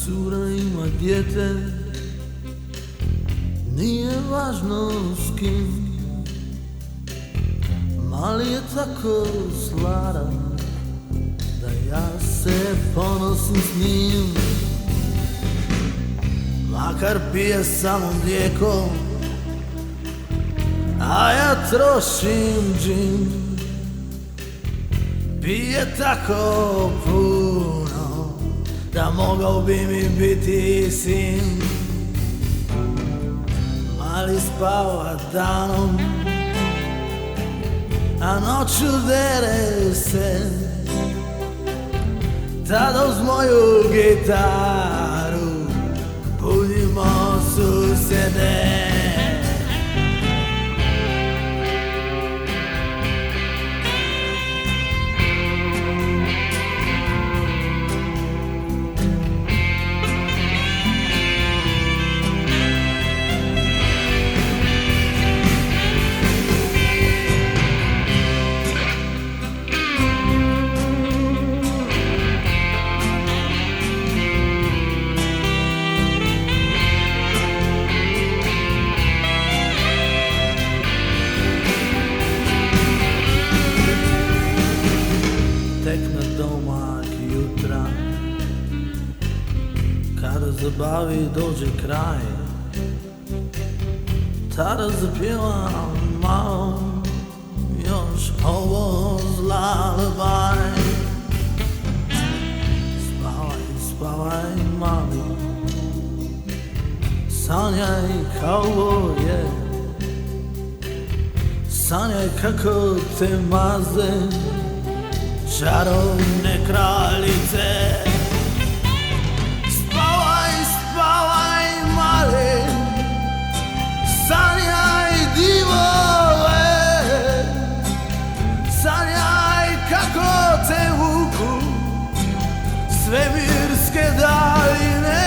cura ima dijete, nije važno s kim, mali je tako sladan da ja se ponosim s njim. Makar pije samo mlijeko, a ja trošim džin. Pije tako puno da mogao bi mi biti sin. Mali spava danom, a noću dere se. Tada uz moju gitaru budimo susjede. Tek na domak jutra, kada zabavi dođe kraj, tada zapjevam malo još ovo lullaby. Spavaj, spavaj mali, sanjaj kao je, sanjaj kako te maze čarovne kraljice. Spavaj, spavaj mali, sanjaj divove, sanjaj kako te vuku svemirske daljine.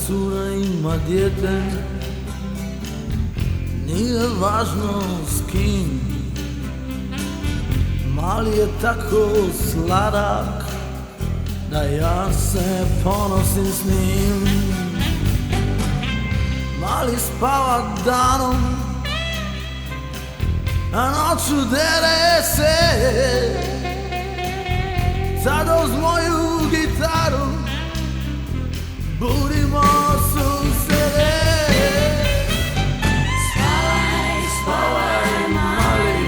Cura ima dijete, nije važno s kim, mali je tako sladak da ja se ponosim s njim. Mali spava danom, a noću dere se. Sada uz moju gitaru budimo susjede. Spavaj, spavaj mali,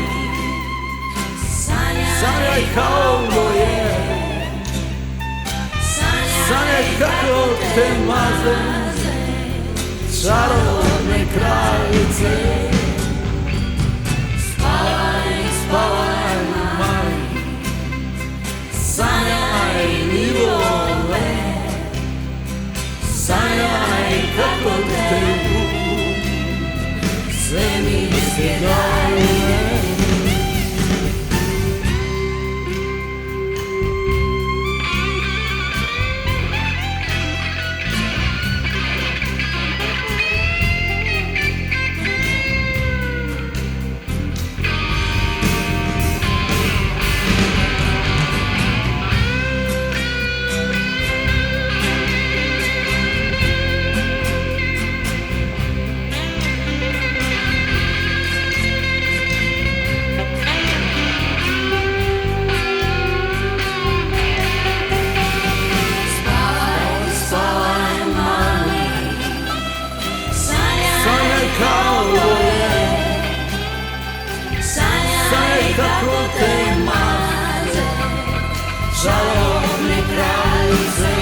Sanjaj kao je, sanjaj kako te maze čarovne kraljice. spavaj, Spavaj mali, sanjaj divove, sanjaj kako te vuku svemirske daljine. Kako te maze čarovne kraljice.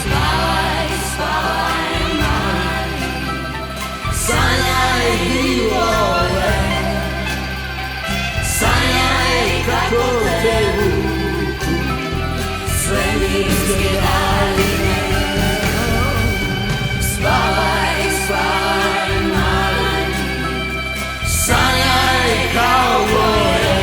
spavaj, spavaj mali, Sanjaj divove, sanjaj kako te vuku svemirske daljine. spavaj, spavaj mali, Sanjaj kao je,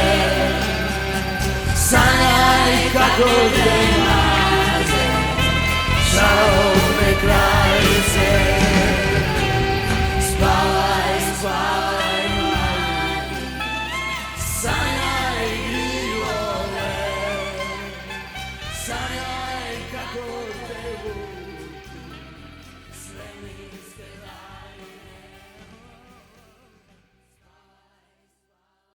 besedila.